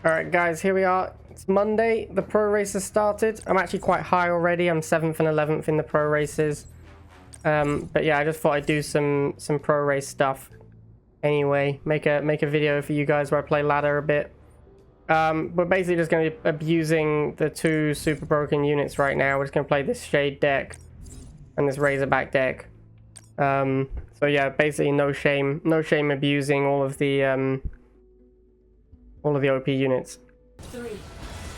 Alright guys, here we are. It's Monday. The pro races started. I'm actually quite high already. I'm 7th and 11th in the pro races. But yeah, I just thought I'd do some pro race stuff. Anyway, make a video for you guys where I play ladder a bit. We're basically just going to be abusing the two super broken units right now. We're just going to play this Shade deck and this Razorback deck. So yeah, basically no shame abusing all of the OP units. 3,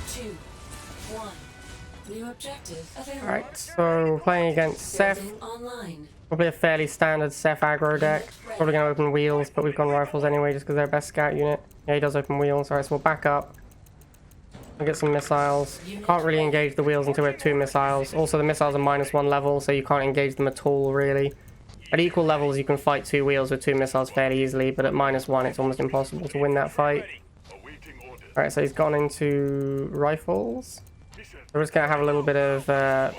2, 1. New objective available. Alright, so we're playing against Seth. Online. Probably a fairly standard Seth aggro deck. Probably going to open wheels, but we've gone rifles anyway just because they're best scout unit. Yeah, he does open wheels. Alright, so we'll back up. We'll get some missiles. Can't really engage the wheels until we have 2 missiles. Also, the missiles are -1 level, so you can't engage them at all, really. At equal levels, you can fight 2 wheels with 2 missiles fairly easily, but at -1, it's almost impossible to win that fight. Alright, so he's gone into rifles. We're just going to have a little bit of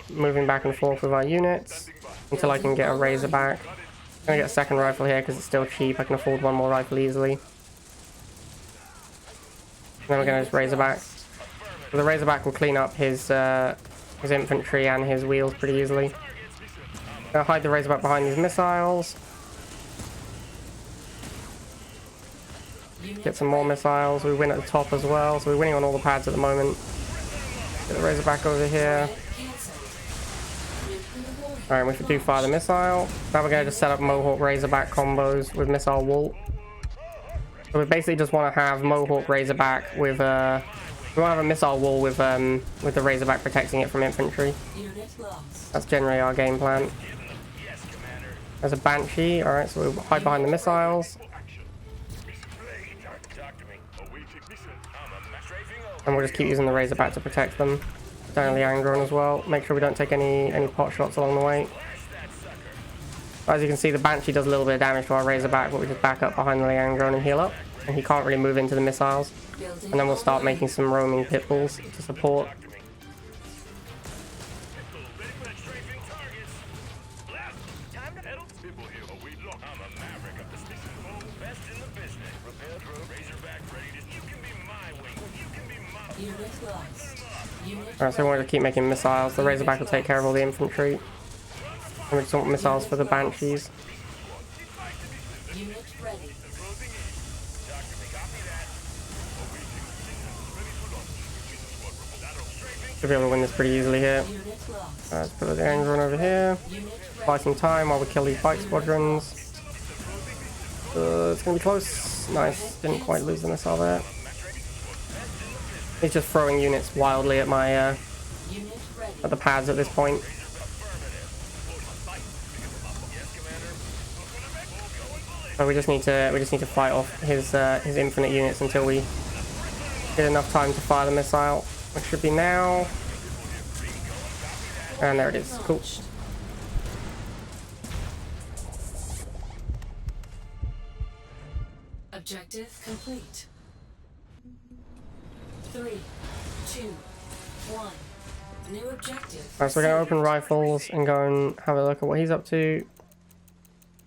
moving back and forth with our units until I can get a Razorback. I'm going to get a second rifle here because it's still cheap. I can afford 1 more rifle easily. Then we're going to just Razorback. So the Razorback will clean up his infantry and his wheels pretty easily. Going to hide the Razorback behind these missiles. Get some more missiles. We win at the top as well, so we're winning on all the pads at the moment. Get the Razorback over here. Alright, we do fire the missile. Now we're going to just set up Mohawk Razorback combos with missile wall. So we basically just want to have Mohawk Razorback with we want to have a missile wall with the Razorback protecting it from infantry. That's generally our game plan. There's a Banshee. Alright, so we'll hide behind the missiles. And we'll just keep using the Razorback to protect them. Down the Angron as well. Make sure we don't take any pot shots along the way. As you can see, the Banshee does a little bit of damage to our Razorback, but we just back up behind the Angron and heal up. And he can't really move into the missiles. And then we'll start making some roaming pit bulls to support. Alright, so we want to keep making missiles. The Razorback will take care of all the infantry. And we just want missiles for the Banshees. Should be able to win this pretty easily here. Let's put the Angron over here. Buy some time while we kill these bike squadrons. It's going to be close. Nice. Didn't quite lose the missile there. He's just throwing units wildly at my at the pads at this point. So we just need to fight off his infinite units until we get enough time to fire the missile, which should be now. And there it is. Cool. Objective complete. 3, 2, 1. New objective. Alright, so we're going to open rifles and go and have a look at what he's up to.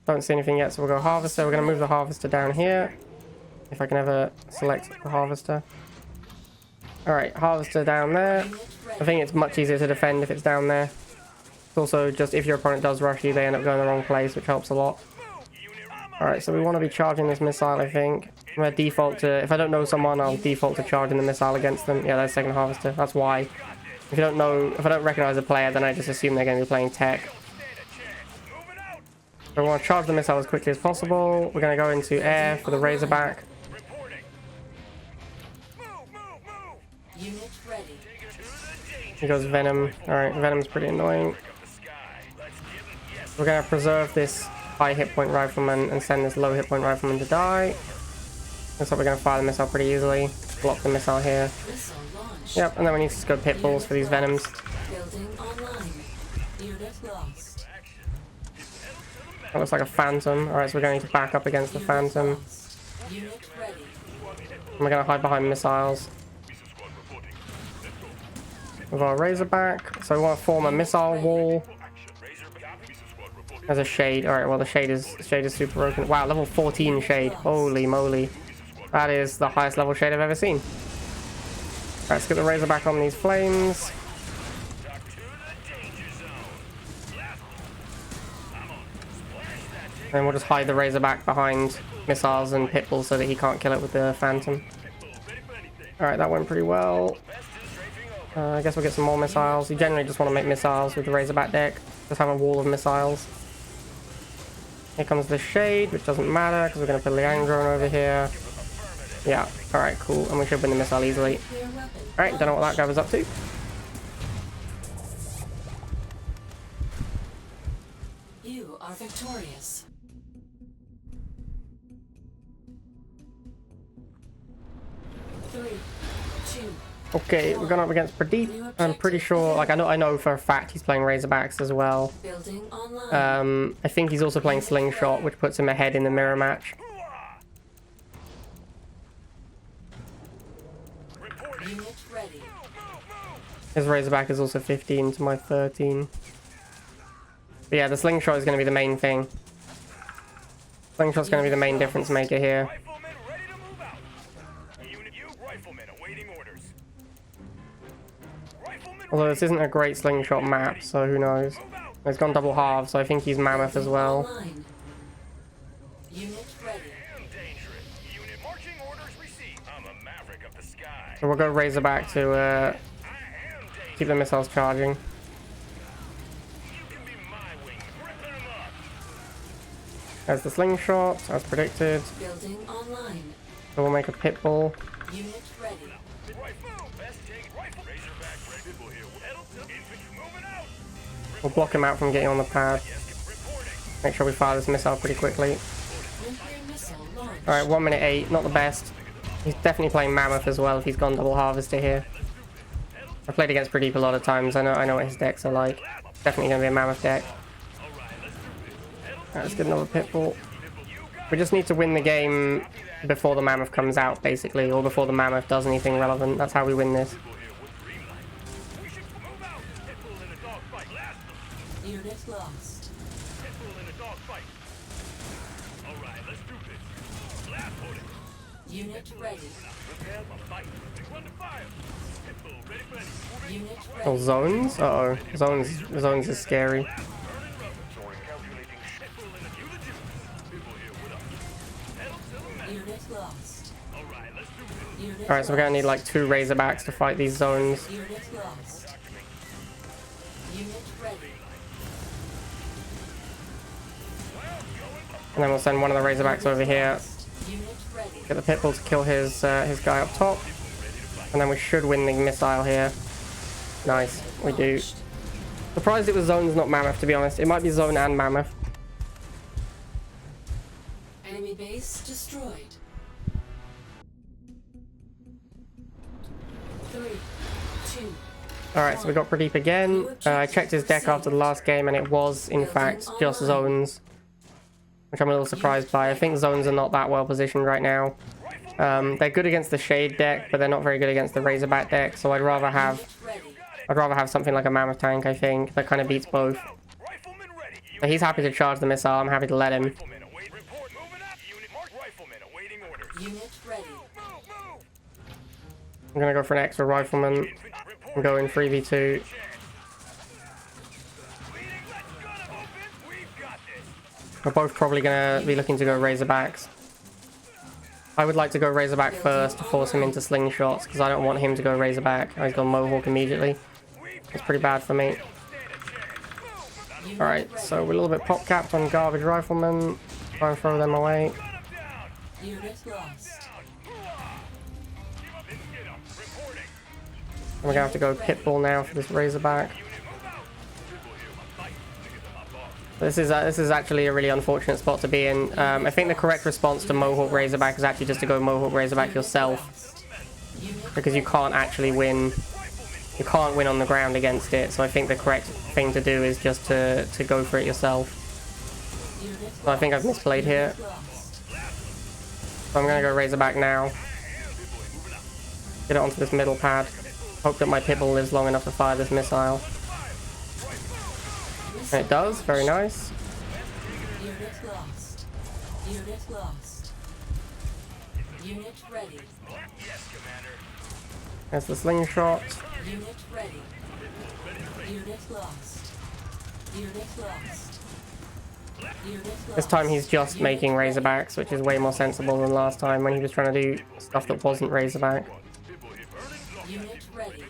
Don't see anything yet, so we'll go Harvester. We're going to move the Harvester down here. If I can ever select the Harvester. Alright, Harvester down there. I think it's much easier to defend if it's down there. It's also just if your opponent does rush you, they end up going the wrong place, which helps a lot. Alright, so we want to be charging this missile, I think. I'm going to default to... If I don't know someone, I'll default to charging the missile against them. Yeah, there's second Harvester. That's why. If I don't recognize a player, then I just assume they're going to be playing tech. So we want to charge the missile as quickly as possible. We're going to go into air for the Razorback. He goes Venom. Alright, Venom's pretty annoying. We're going to preserve this high hit point rifleman and send this low hit point rifleman to die. Looks like we're going to fire the missile pretty easily. Block the missile here. Yep, and then we need to go pit bulls for these Venoms. That looks like a Phantom. Alright, so we're going to need to back up against the Phantom. And we're going to hide behind missiles with our Razorback. So we want to form a missile wall. There's a Shade. Alright, well the Shade is super broken. Wow, level 14 Shade. Holy moly. That is the highest level Shade I've ever seen. Let's get the Razorback on these flames. And we'll just hide the Razorback behind missiles and Pitbull so that he can't kill it with the Phantom. Alright, that went pretty well. I guess we'll get some more missiles. You generally just want to make missiles with the Razorback deck. Just have a wall of missiles. Here comes the Shade, which doesn't matter because we're going to put Liang Drone over here. Yeah, alright, cool. And we should win the missile easily. Alright, don't know what that guy was up to. You are victorious. Three, two. Okay, we're going up against Pradeep. I'm pretty sure, like I know for a fact he's playing Razorbacks as well. Building online. I think he's also playing Slingshot, which puts him ahead in the mirror match. Unit ready. His Razorback is also 15 to my 13. But yeah, the Slingshot is going to be the main thing. Slingshot's going to be the main difference maker here. Although this isn't a great Slingshot map, so who knows. It's gone double half, so I think he's Mammoth as well. Unit ready. So we'll go Razorback to keep the missiles charging. There's the Slingshot, as predicted. Building online. So we'll make a Pitbull. Unit ready. We'll block him out from getting on the pad. Make sure we fire this missile pretty quickly. Nuclear missile launched. Alright, 1 minute 8, not the best. He's definitely playing Mammoth as well if he's gone double harvester here. I've played against Pradeep a lot of times, I know what his decks are like. Definitely going to be a Mammoth deck. Alright, let's get another Pitbull. We just need to win the game before the Mammoth comes out, basically, or before the Mammoth does anything relevant. That's how we win this. Unit lost. Unit ready. Unit ready. Oh, zones? Uh-oh. Zones is scary. Unit lost. Unit Alright, so we're gonna need like 2 Razorbacks to fight these zones. Unit lost. Unit ready. And then we'll send one of the Razorbacks over here. Unit ready. Get the Pitbull to kill his guy up top. And then we should win the missile here. Nice, we do. Surprised it was zones, not Mammoth, to be honest. It might be zone and Mammoth. Enemy base destroyed. 3, 2. Alright, so we got Pradeep again. I checked his deck after the last game and it was, in fact, just zones. Which I'm a little surprised by. I think zones are not that well positioned right now. They're good against the Shade deck, but they're not very good against the Razorback deck, so I'd rather have something like a Mammoth tank, I think, that kind of beats both. But he's happy to charge the missile, I'm happy to let him. Unit ready. I'm gonna go for an extra Rifleman and go in 3v2. We're both probably gonna be looking to go Razorbacks. I would like to go Razorback first to force him into slingshots, because I don't want him to go Razorback. He's gone Mohawk immediately. It's pretty bad for me. Alright, so we're a little bit pop capped on garbage riflemen. Try and throw them away. Unit lost. And we're gonna have to go Pitbull now for this Razorback. This is actually a really unfortunate spot to be in. I think the correct response to Mohawk Razorback is actually just to go Mohawk Razorback yourself, because you can't actually win. You can't win on the ground against it. So I think the correct thing to do is just to go for it yourself. So I think I've misplayed here. So I'm gonna go Razorback now. Get it onto this middle pad. Hope that my Pitbull lives long enough to fire this missile. And it does, very nice. Unit lost. Unit lost. Unit ready. There's the slingshot. Unit ready. Unit lost. Unit lost. Unit lost. This time he's just making Razorbacks, which is way more sensible than last time when he was trying to do stuff that wasn't Razorback. Unit ready.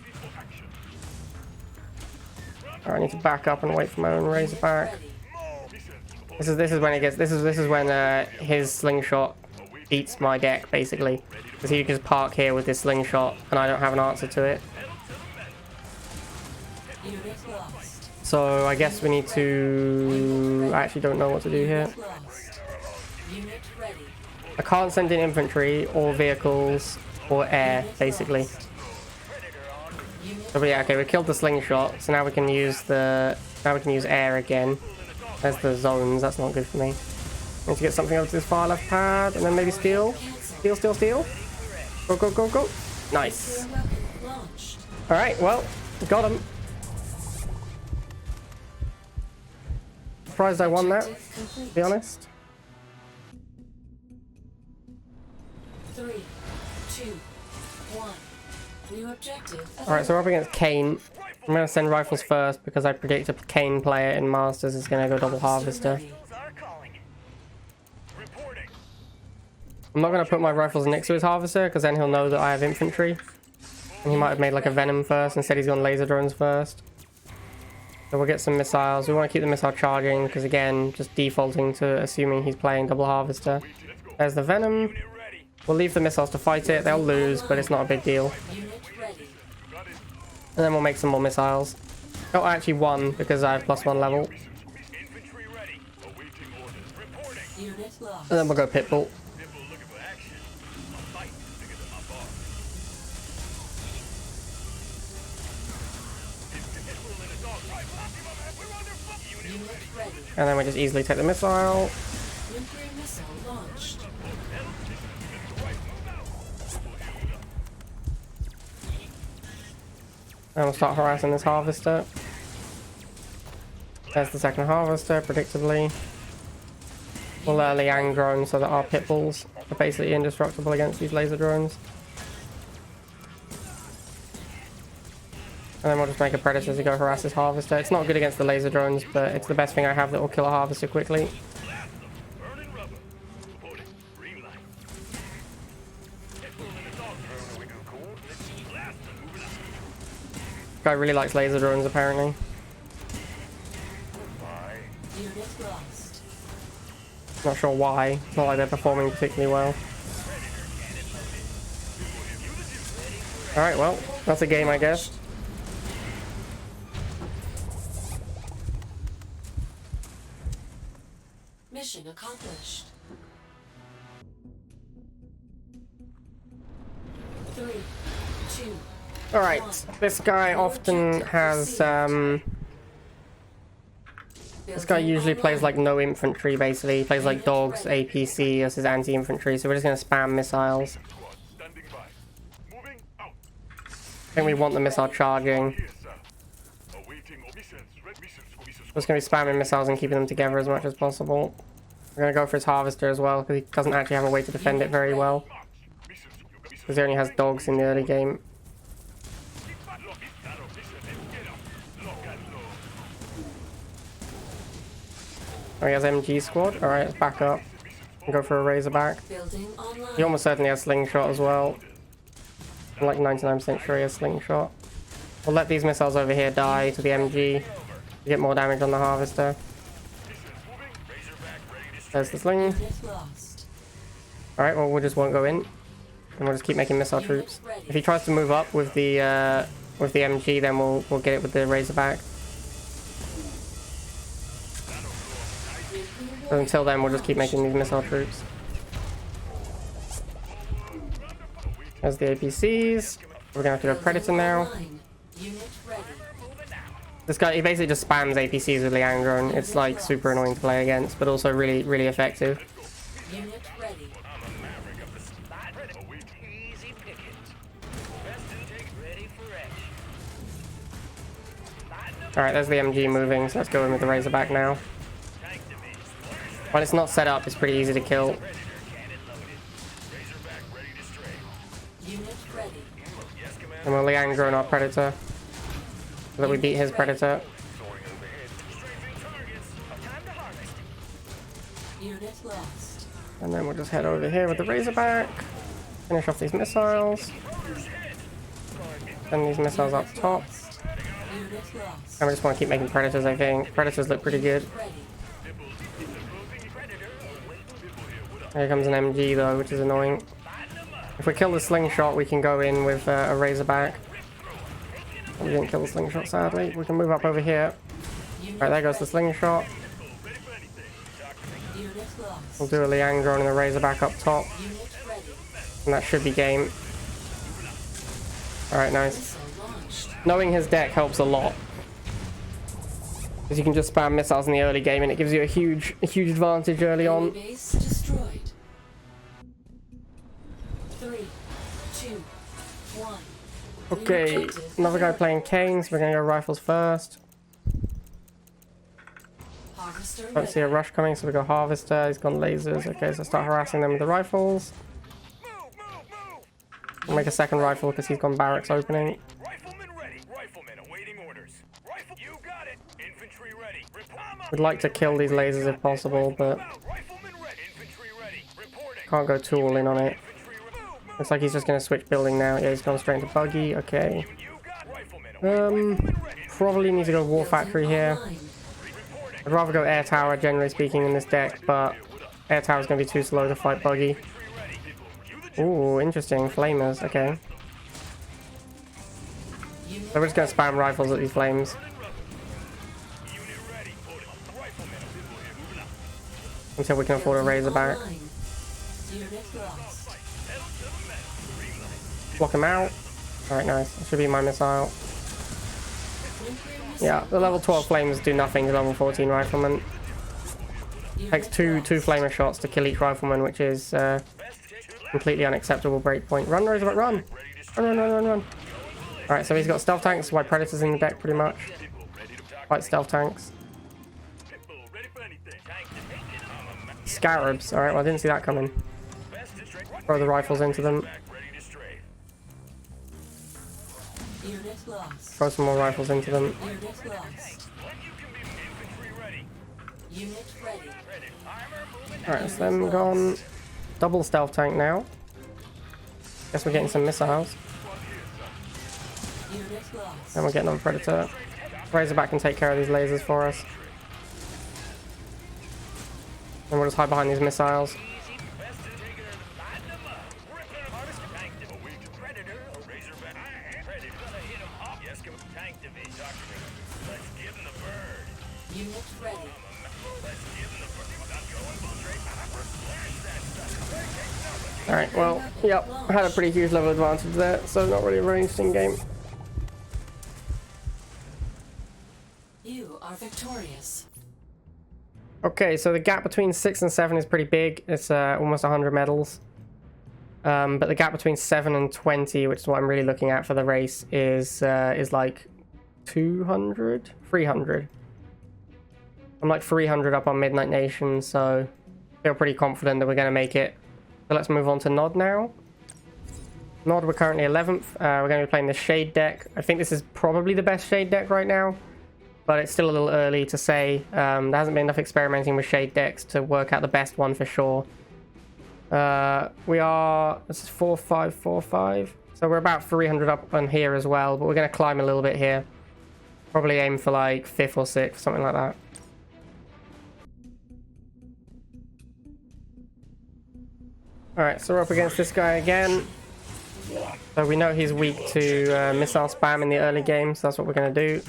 Alright, I need to back up and wait for my own Razorback. Ready. This is when it gets. This is when his slingshot beats my deck basically, because he can just park here with his slingshot and I don't have an answer to it. Unit lost. So I guess we need to. I actually don't know what to do here. Unit lost. Unit ready. I can't send in infantry or vehicles or air basically. Unit So but yeah, okay, we killed the slingshot, so now we can use air again. There's the zones. That's not good for me. Need to get something over to this far left pad, and then maybe steal. Steal. Go, go, go, go. Nice. nuclear weapon launched. All right, well, got him. Surprised I won that, Objective complete. to be honest. 3, 2, 1. New objective. All right, so we're up against Kane. I'm gonna send rifles first because I predict a Kane player in Masters is gonna go double harvester. I'm not gonna put my rifles next to his harvester because then he'll know that I have infantry. And he might have made like a venom first. Instead he's gone laser drones first. So we'll get some missiles. We want to keep the missile charging because again, just defaulting to assuming he's playing double harvester. There's the venom. We'll leave the missiles to fight it. They'll lose, but it's not a big deal. Unit ready. And then we'll make some more missiles. Oh, I actually won because I have +1 level. Unit lost. And then we'll go Pitbull. Unit ready. And then we just easily take the missile. Nuclear missile launched. And we'll start harassing this harvester. There's the second harvester, predictably. We'll Liang drone so that our Pitbulls are basically indestructible against these laser drones. And then we'll just make a Predator to go harass this harvester. It's not good against the laser drones, but it's the best thing I have that will kill a harvester quickly. Guy really likes laser drones apparently. Unit lost. Not sure why. It's not like they're performing particularly well. Alright, well, that's a game I guess. Mission accomplished. 3, 2. Alright, this guy often has, this guy usually plays like no infantry basically. He plays like dogs, APC as his anti-infantry, so we're just going to spam missiles. I think we want the missile charging. We're just going to be spamming missiles and keeping them together as much as possible. We're going to go for his harvester as well, because he doesn't actually have a way to defend it very well. Because he only has dogs in the early game. Oh, he has MG squad. Alright, let's back up and go for a Razorback. Building online. He almost certainly has slingshot as well. I'm like 99% sure he has slingshot. We'll let these missiles over here die to the MG to get more damage on the harvester. There's the sling. Unit lost. Alright, well we just won't go in. And we'll just keep making missile troops. If he tries to move up with the MG, then we'll get it with the Razorback. But until then, we'll just keep making these missile troops. There's the APCs. We're gonna have to go Predator now. Online. Unit ready. This guy, he basically just spams APCs with Liang drone. It's like super annoying to play against, but also really, really effective. Unit ready. Alright, there's the MG moving, so let's go in with the Razorback now. When it's not set up, it's pretty easy to kill. Unit ready. And we'll Leandro on our Predator. So that we beat his Predator. Unit lost. And then we'll just head over here with the Razorback. Finish off these missiles. Send these missiles up top. Unit lost. And we just want to keep making Predators, I think. Predators look pretty good. Ready. Here comes an MG though, which is annoying. If we kill the slingshot, we can go in with a Razorback. We didn't kill the slingshot, sadly. We can move up over here. Right, there goes the slingshot. Unit lost. We'll do a Leandro and a Razorback up top. Unit ready. And that should be game. Alright, nice. Missile launched. Knowing his deck helps a lot. Because you can just spam missiles in the early game and it gives you a huge advantage early on. Enemy base destroyed. 3, 2, 1. Okay, another guy playing Canes. We're gonna go rifles first. Harvester Don't see a rush coming, so we go Harvester. He's gone lasers. Okay, so start harassing them with the rifles. We'll make a second rifle because he's gone barracks opening. Rifleman ready. Rifleman awaiting orders. Rifle, you got it. Infantry ready. We'd like to kill these lasers if possible, but Rifleman ready. Infantry ready. Reporting. can't go too all in on it. Infantry ready. Looks like he's just gonna switch building now. Yeah, he's gone straight into buggy. Okay. You got rifleman. Probably need to go war factory here. online. I'd rather go air tower, generally speaking, in this deck, but air tower's gonna be too slow to fight buggy. Ooh, interesting. Flamers. Okay. So we're just gonna spam rifles at these flames until we can afford a Razorback. Online. Unit lost. Block him out. Alright, nice. That should be my missile. Yeah, the level 12 flames do nothing to level 14 rifleman. Takes two flamer shots to kill each rifleman, which is completely unacceptable breakpoint. Run, Razorback, run! Run. Alright, so he's got stealth tanks, white predators in the deck pretty much. White stealth tanks. Scarabs. Alright, well I didn't see that coming. Throw the rifles into them. Unit lost. Throw some more rifles into them. Unit lost. Unit ready. Alright, so them gone. Double stealth tank now. Guess we're getting some missiles. Unit lost. And we're getting on Predator. Razorback can take care of these lasers for us. And we'll just hide behind these missiles. Unit ready. Alright, well, yep, had a pretty huge level advantage there, so not really a very interesting game. You are victorious. Okay, so the gap between 6 and 7 is pretty big. It's almost 100 medals. But the gap between 7 and 20, which is what I'm really looking at for the race, is like 200? 300. I'm like 300 up on Midnight Nation, so I feel pretty confident that we're going to make it. So let's move on to Nod now. Nod, we're currently 11th. We're going to be playing the Shade deck. I think this is probably the best Shade deck right now, but it's still a little early to say. There hasn't been enough experimenting with Shade decks to work out the best one for sure. We are, this is 4-5-4-5, so we're about 300 up on here as well, but we're going to climb a little bit here. Probably aim for like 5th or 6th, something like that. Alright, so we're up against this guy again. So we know he's weak to missile spam in the early game, so that's what we're going to do.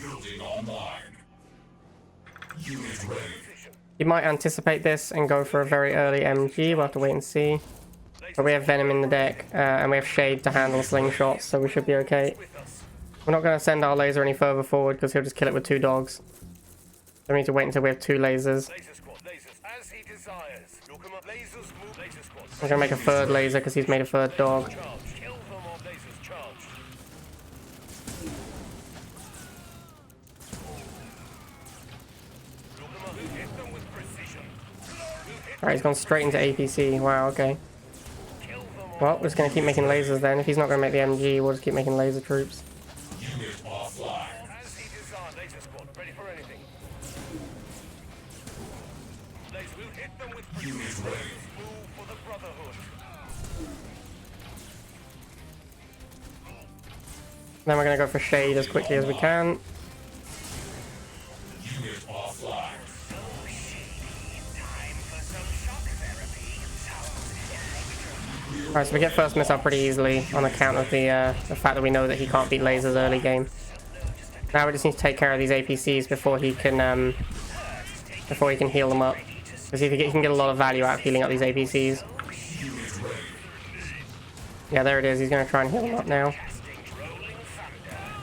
You might anticipate this and go for a very early MG, we'll have to wait and see. But we have Venom in the deck, and we have Shade to handle slingshots, so we should be okay. We're not going to send our laser any further forward because he'll just kill it with 2 dogs. So we need to wait until we have 2 lasers. We're going to make a 3rd laser because he's made a 3rd dog. Alright, he's gone straight into APC. Wow, okay. Well, we're just going to keep making lasers then. If he's not going to make the MG, we'll just keep making laser troops. As he designed, laser squad, ready for anything. We'll hit them with unit ready. Move for the Brotherhood. Then we're going to go for Shade as quickly as we can. Alright, so we get first missile pretty easily on account of the fact that we know that he can't beat lasers early game. Now we just need to take care of these APCs before he can heal them up. Because he can get a lot of value out of healing up these APCs. Yeah, there it is. He's going to try and heal them up now.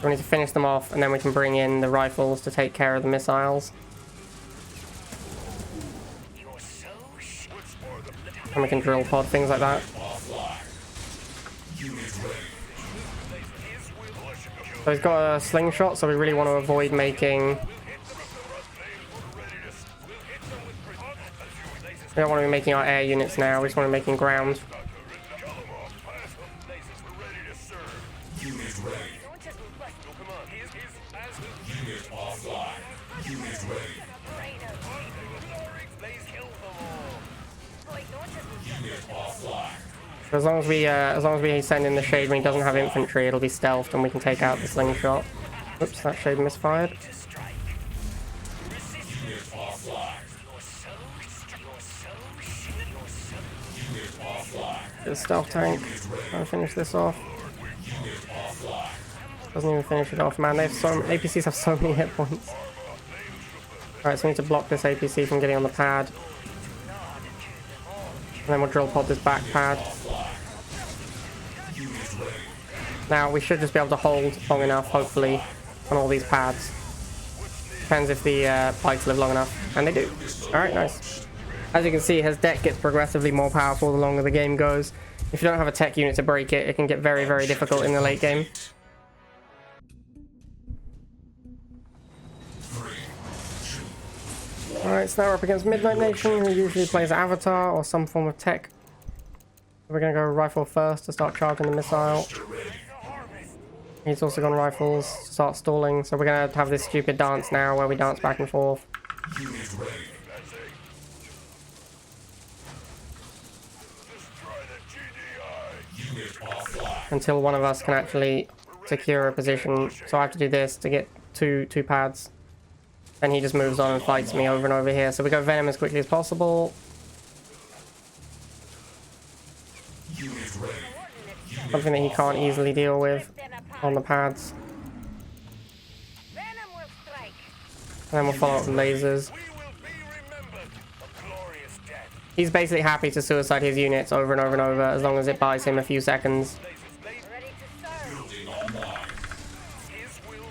We need to finish them off, and then we can bring in the rifles to take care of the missiles. And we can drill pod, things like that. So he's got a slingshot, so we really want to avoid making... We don't want to be making our air units now, we just want to be making ground. So as long as we send in the Shade when he doesn't have infantry, it'll be stealthed and we can take out the slingshot. Oops, that Shade misfired. The stealth tank. Trying to finish this off. Doesn't even finish it off, man. APCs have so many hit points. Alright, so we need to block this APC from getting on the pad. And then we'll drill pod this back pad. Now, we should just be able to hold long enough, hopefully, on all these pads. Depends if the bikes live long enough. And they do. Alright, nice. As you can see, his deck gets progressively more powerful the longer the game goes. If you don't have a tech unit to break it, it can get very, very difficult in the late game. Alright, so now we're up against Midnight Nation, who usually plays Avatar or some form of tech. We're going to go rifle first to start charging the missile. He's also gone rifles to start stalling, so we're going to have this stupid dance now where we dance back and forth. Until one of us can actually secure a position. So I have to do this to get two pads. And he just moves on and fights me over and over here. So we go Venom as quickly as possible. Something that he can't easily deal with on the pads. And then we'll follow up with lasers. He's basically happy to suicide his units over and over and over as long as it buys him a few seconds.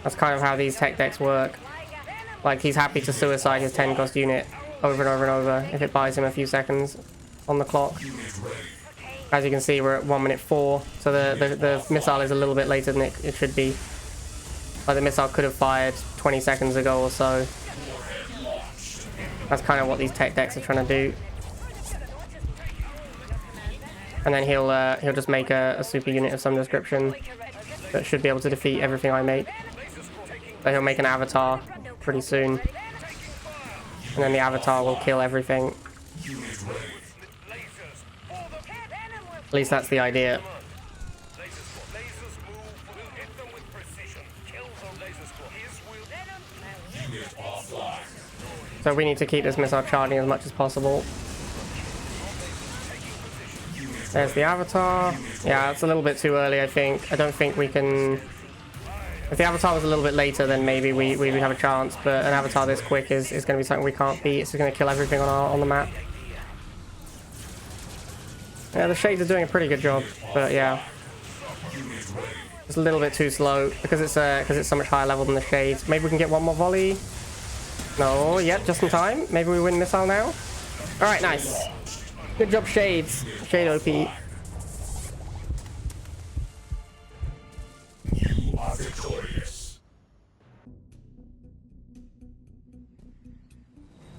That's kind of how these tech decks work. Like, he's happy to suicide his 10 cost unit over and over and over if it buys him a few seconds on the clock. As you can see, we're at 1 minute 4, so the missile is a little bit later than it should be. Like, the missile could have fired 20 seconds ago or so. That's kind of what these tech decks are trying to do. And then he'll just make a super unit of some description that should be able to defeat everything I make. So he'll make an avatar pretty soon. And then the avatar will kill everything. At least that's the idea. So we need to keep this missile charging as much as possible. There's the avatar. Yeah, it's a little bit too early, I think. I don't think we can... If the avatar was a little bit later, then maybe we would have a chance. But an avatar this quick is going to be something we can't beat. It's just going to kill everything on the map. Yeah, the Shades are doing a pretty good job. But yeah, it's a little bit too slow because it's so much higher level than the Shades. Maybe we can get one more volley. No, yep, just in time. Maybe we win missile now. All right, nice. Good job, Shades. Shade OP. You are victorious.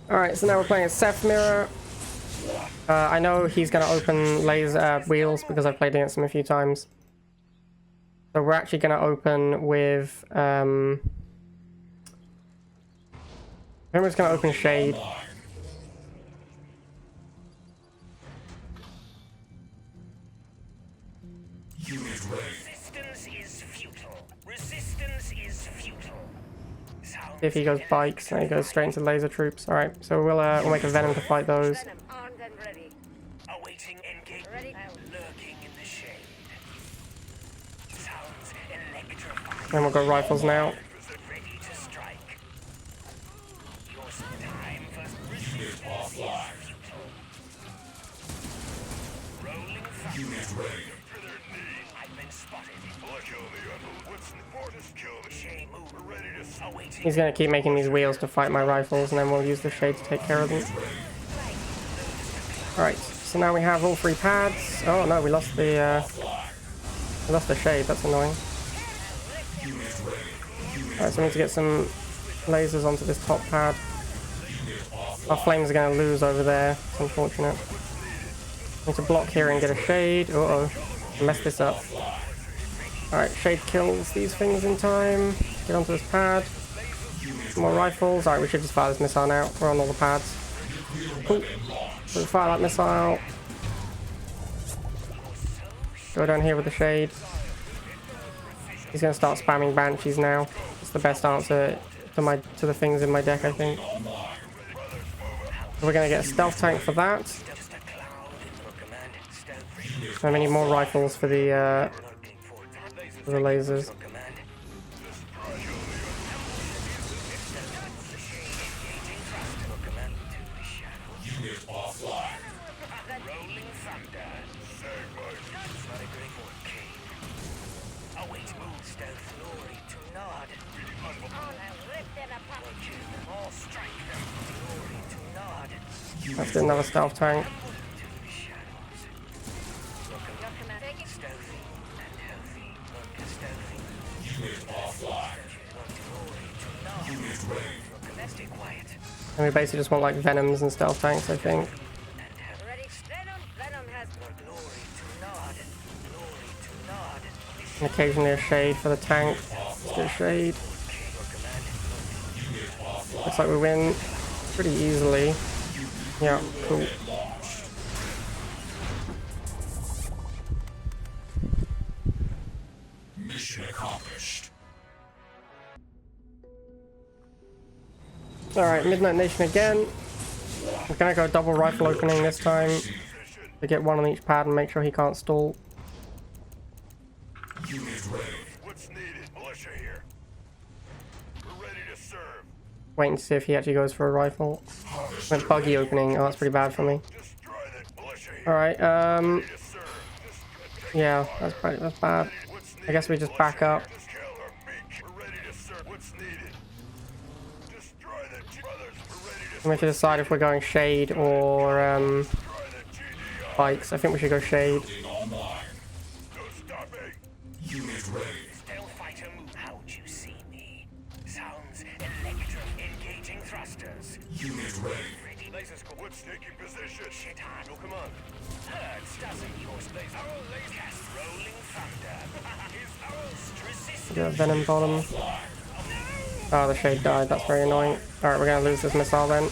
Alright, so now we're playing a Seth Mirror. I know he's going to open laser wheels because I've played against him a few times. So we're actually going to open with... I think we're just going to open Shade. Unit ready. Resistance is futile. Resistance is futile. Sounds If he goes bikes, and he goes straight into laser troops. Alright, so we'll make a Venom to fight those. Venom armed and ready. awaiting engagement. Ready? Lurking in the shade. Sounds electrifying. Then we'll go rifles now. Ready to strike. Yours time first. Unit offline. Rolling thunder. Unit ready. I've been spotted. Shade move. Ready to awaiting. He's going to keep making these wheels to fight my rifles, and then we'll use the Shade to take care of them. Alright, so now we have all 3 pads. Oh no, we lost the Shade, that's annoying. Alright, so we need to get some lasers onto this top pad. Our flames are going to lose over there, it's unfortunate. Need to block here and get a Shade. Uh-oh, mess this up. Alright, Shade kills these things in time. Get onto this pad. More rifles. Alright, we should just fire this missile now. We're on all the pads. Cool. We'll fire that missile. Go down here with the Shade. He's going to start spamming Banshees now. It's the best answer to the things in my deck, I think. We're going to get a stealth tank for that. And we need more rifles for the lasers. Unit offline. Rolling thunder. Await move stealth. Glory to Nod. On and rip them apart. Or strike them. Glory to Nod. Let's get another stealth tank. To the shadows. Your command. Take it. Stealthy and healthy. Look stealthy. Unit offline. Glory to Nod. Unit ready. Stay quiet. And we basically just want like Venoms and stealth tanks, I think. Ready? Venom has Glory to Nod. Glory to Nod. And occasionally a Shade for the tank. Let's get a Shade. Looks like we win pretty easily. Yeah, cool. Mission accomplished. Alright, Midnight Nation again. We're gonna go double rifle opening this time. To get one on each pad and make sure he can't stall. Unit ready. What's needed? Militia here. We're ready to serve. Waiting to see if he actually goes for a rifle. Went buggy opening. Oh, that's pretty bad for me. Destroy the militia here. Alright, To serve. yeah, that's bad. I guess we just back up. Just kill or meek. We're ready to serve. What's needed? Destroy the brothers. We're ready to We have to decide if we're going Shade or destroy the GDR. bikes. I think we should go Shade. Online. No stopping. Unit ready. Stealth fighter move. How'd you see me? Sounds electro. Engaging thrusters. Unit ready. Ready. Laser score. What's taking position? Shit on. No command. Hertz doesn't use laser. Arrow laser. Cast rolling thunder. His arrows resist. Get a Venom bottom. Oh, the Shade died. That's very annoying. Alright, we're gonna lose this missile then.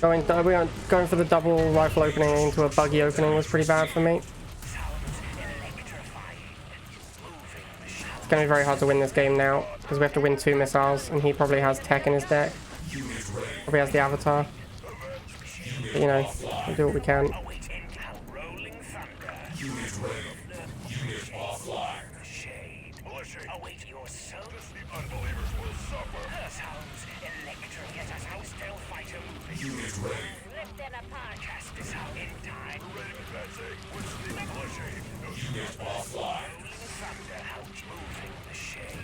Going for the double rifle opening into a buggy opening was pretty bad for me. It's gonna be very hard to win this game now because we have to win 2 missiles, and he probably has tech in his deck. Probably has the avatar. But, you know, we'll do what we can. Rolling thunder. Unit ready. Unit offline. Shade. Militia. Await your soul. The unbelievers will suffer. Sounds electro. Get us out. Stealth fighter moving. Unit ready. rip them apart. Cast this out in time. We're ready to pass it. What's the militia? No Unit offline. rolling thunder. How's moving the shade?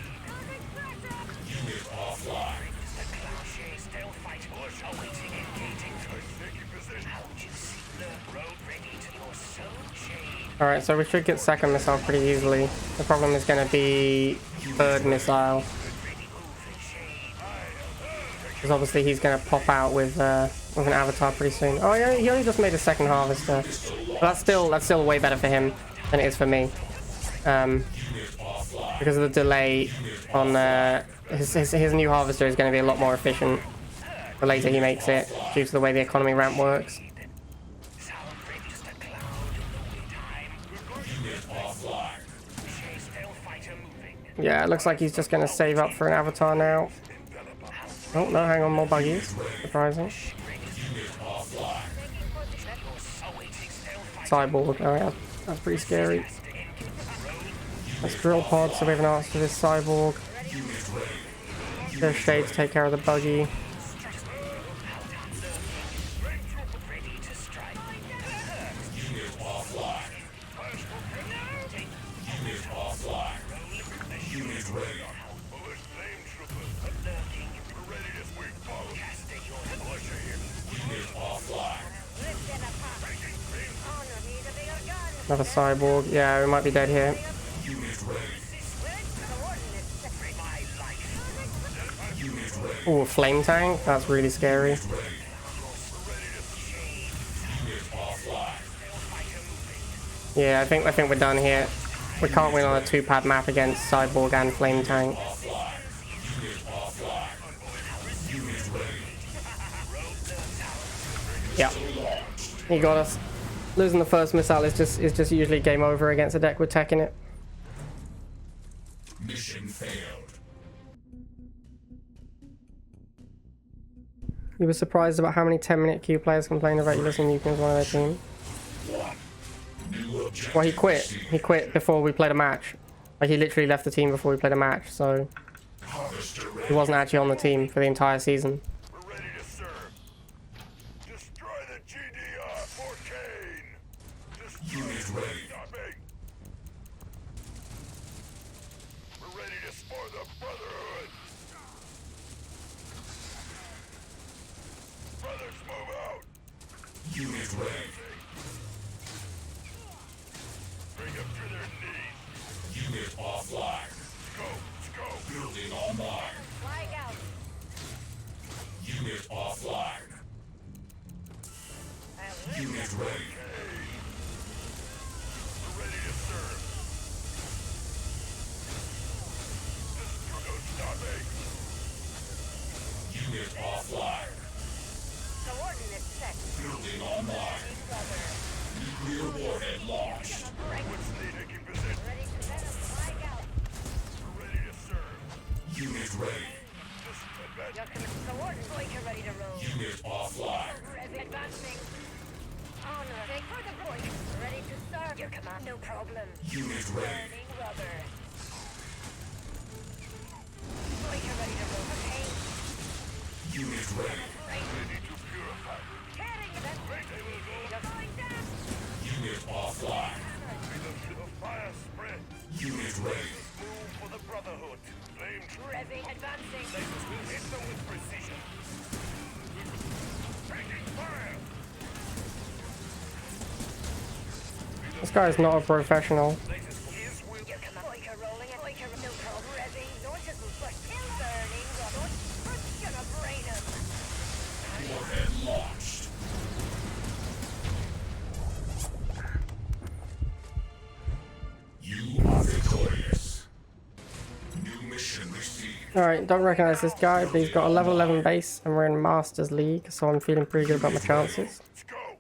Unit offline. The cloud shade. Stealth fighter. Militia. Awaiting engaging through. Taking position. How'd you see the road ready to your soul shade? Alright, so we should get second missile pretty easily. The problem is going to be third missile. Ready moving shade. Because obviously he's going to pop out with with an avatar pretty soon. Oh yeah, he only just made a second harvester. But that's still way better for him than it is for me. Because of the delay on his new harvester is going to be a lot more efficient the later he makes it, due to the way the economy ramp works. Yeah, it looks like he's just going to save up for an avatar now. Oh, no, hang on, more buggies. Surprising. Cyborg, oh yeah, that's pretty scary. Let's drill pod so we have an answer to this cyborg. There's Shade to take care of the buggy. Another cyborg. Yeah, we might be dead here. Ooh, a flame tank. That's really scary. Yeah, I think we're done here. We can't win on a 2-pad map against cyborg and flame tank. Yeah, he got us. Losing the first missile is just usually game over against a deck with tech in it. Mission failed. You were surprised about how many 10-minute queue players complained about you listening to Nukem as one of their team. Well, he quit. He quit before we played a match. Like, he literally left the team before we played a match, so he wasn't actually on the team for the entire season. We're ready to serve. Destroy the GDR for Kane. Destroy Unit ready. stopping. We're ready to spore the Brotherhood. Brothers, move out. Unit ready. Bring them to their knees. Unit offline. Let's go. Building online. Flag out. Unit offline. Unit ready. We're ready to serve. No stopping. Unit offline. Coordinates set. Building online. Nuclear warhead launched. What's needed in position? Ready to set up. Flag out. We're ready to serve. Unit ready. Just advance. Your coordinates. Boyka ready to roll. Unit offline. Advancing. Honor. Take for the point. Ready to serve. Your command. No problem. Unit ready. Burning rubber. Boyka ready to roll. Okay. Unit ready. Ready to purify. Carrying that. You're going down. Unit offline. The fire spread. Unit ready. Move for the Brotherhood. Flame Revving. Advancing. hit them with precision. Taking fire. This guy is not a professional. His will. Your command. Boyka rolling. Boyka. No problem. Revving. Launches will push. Burning rubber. We're gonna brain him. Warhead launched. You are victorious. New mission received. Alright, don't recognize this guy, but he's got a level 11 base, and we're in Masters League, so I'm feeling pretty good about my chances. Let's go. I'm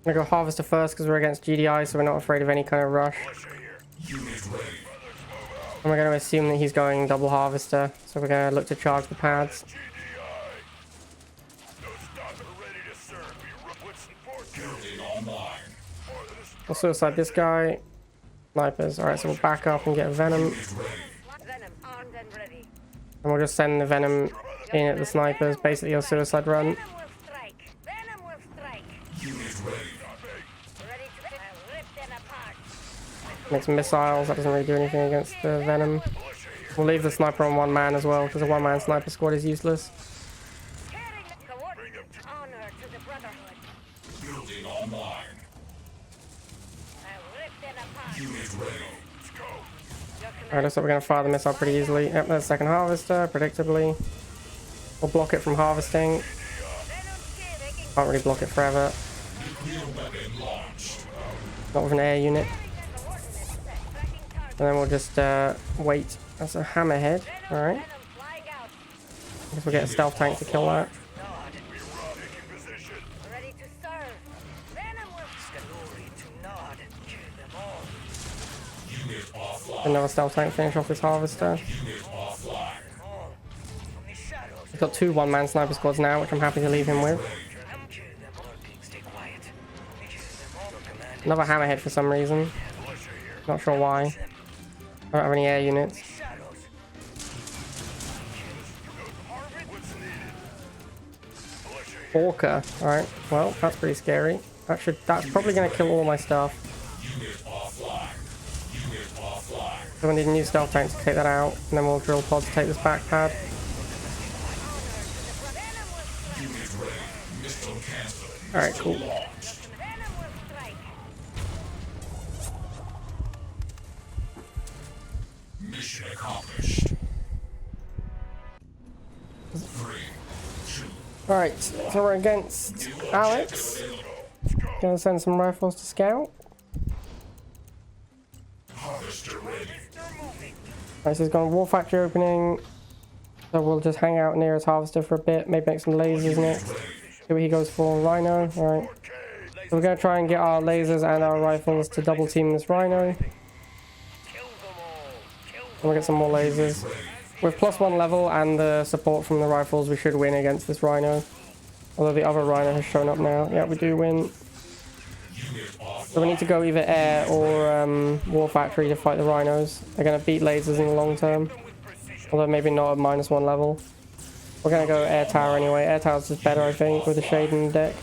gonna go Harvester first because we're against GDI, so we're not afraid of any kind of rush. Militia here. Unit ready. And we're going to assume that he's going double Harvester, so we're going to look to charge the pads. GDI. No stop. We're ready to serve. We what's important? Building online. We'll suicide this guy. Snipers. Alright, so we'll back up and get Venom. Unit ready. Venom armed and ready. And we'll just send the Venom in at the snipers, basically a suicide run. Venom will strike. Venom will strike. Unit ready. Ready to. I'll rip them apart. Make some missiles, that doesn't really do anything against the Venom. We'll leave the sniper on one man as well, because a one-man sniper squad is useless. Carrying the coordinates. Honor to the Brotherhood. Building online. I'll rip them apart. Unit ready. Let's go. Your command. Alright, looks like we're going to fire the missile pretty easily. Yep, there's second Harvester, predictably. We'll block it from harvesting. Can't really block it forever. Not with an air unit. And then we'll just wait. That's a hammerhead. Alright. I guess we'll get a stealth tank to kill that. Ready to serve. Venom will Scalori to nod. Kill them all. Another stealth tank finish off this harvester. We've got 2 one-man sniper squads now, which I'm happy to leave him with. Another hammerhead for some reason. Not sure why. I don't have any air units. Orca. Alright, well, that's pretty scary. That's probably gonna kill all my stuff. So we need a new stealth tank to take that out, and then we'll drill pod to take this back pad. Alright, cool. Mission accomplished. 3, 2, Alright, so we're against Alex. Gonna send some rifles to scout. harvester ready. Alright, so he's got a war factory opening. So we'll just hang out near his harvester for a bit, maybe make some lasers next. See what he goes for. Rhino, alright. So we're gonna try and get our lasers and our rifles to double team this Rhino. And we'll get some more lasers. With +1 level and the support from the rifles, we should win against this Rhino. Although the other Rhino has shown up now. Yeah, we do win. So we need to go either air or war factory to fight the Rhinos. They're going to beat lasers in the long term. Although maybe not at -1 level. We're going to go air tower anyway. Air tower's just better, I think, with the shade in the deck.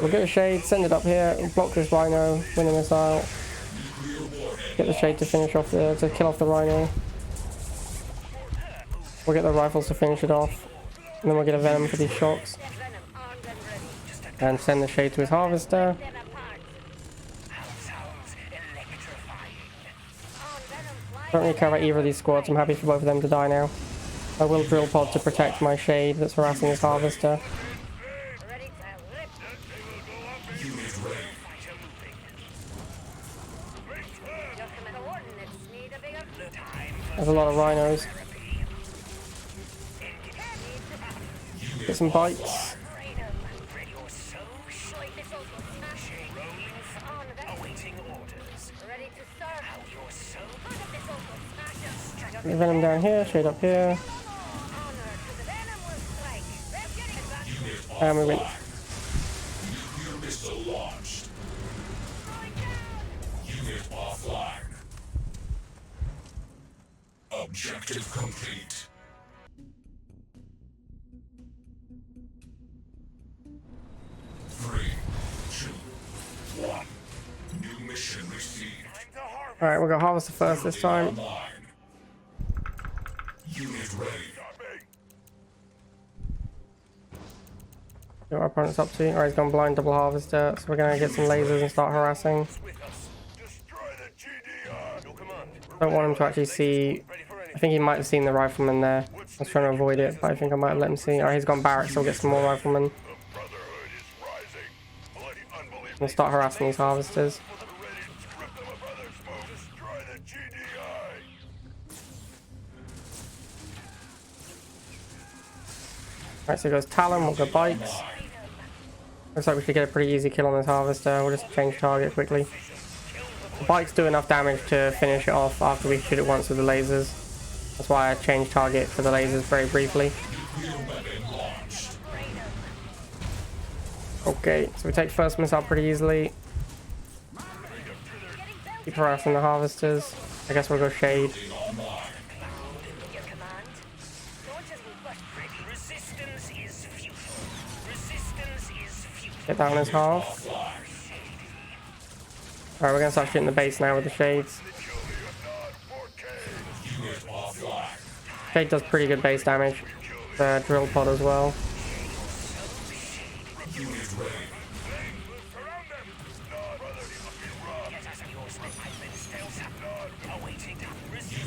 We'll get a shade, send it up here, block this Rhino, win a missile. Get the shade to finish off to kill off the Rhino. We'll get the rifles to finish it off. And then we'll get a venom for these shocks. And send the shade to his harvester. Don't really care about either of these squads. I'm happy for both of them to die now. I will drill pod to protect my shade that's harassing his harvester. There's a lot of rhinos. Get some bites. Get venom down here, shade up here. And we win. Nuclear missile launched. Unit offline. Objective complete. Three, two, one. New mission received. Alright, we'll go harvester first this time. Online. Unit ready. See what our opponent's up to. Alright, he's gone blind double harvester, so we're gonna get some lasers and start harassing. Don't want him to actually see. I think he might have seen the rifleman there. I was trying to avoid it, but I think I might have let him see. Alright, he's gone barracks, so we'll get some more riflemen. We'll start harassing these harvesters. Alright, so it goes Talon, we'll go Bikes. Looks like we should get a pretty easy kill on this harvester. We'll just change target quickly. The Bikes do enough damage to finish it off after we shoot it once with the lasers. That's why I changed target for the lasers very briefly. Okay, so we take first missile pretty easily. Keep harassing the harvesters. I guess we'll go Shade. Get that on his half. Alright, we're gonna start shooting the base now with the Shades. Shade does pretty good base damage. The drill pod as well.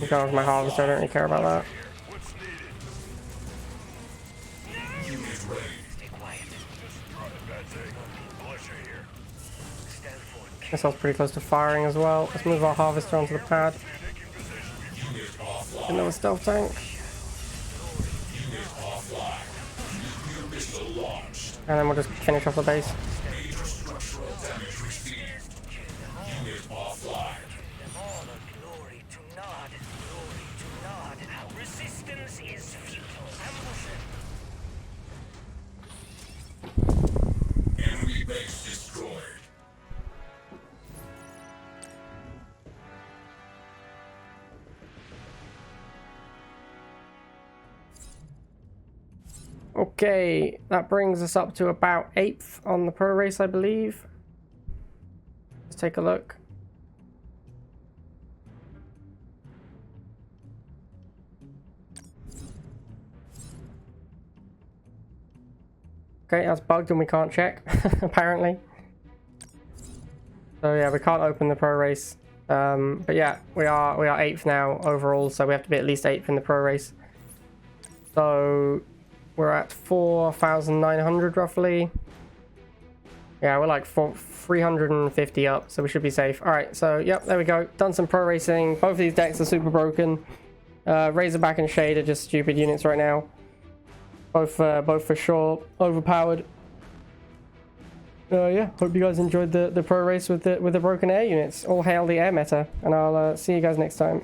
I'm going with my harvester, I don't really care about that. Missile's pretty close to firing as well. Let's move our harvester onto the pad. Another stealth tank. And then we'll just finish off the base. Enemy base destroyed. Okay, that brings us up to about 8th on the pro race, I believe. Let's take a look. Okay, that's bugged and we can't check, apparently. So yeah, we can't open the pro race. But yeah, we are 8th now overall, so we have to be at least 8th in the pro race. So we're at 4,900 roughly. Yeah, we're like 350 up, so we should be safe. All right, so yep, there we go. Done some pro racing. Both of these decks are super broken. Razorback and Shade are just stupid units right now. Both for sure overpowered. Yeah, hope you guys enjoyed the pro race with the broken air units. All hail the air meta, and I'll see you guys next time.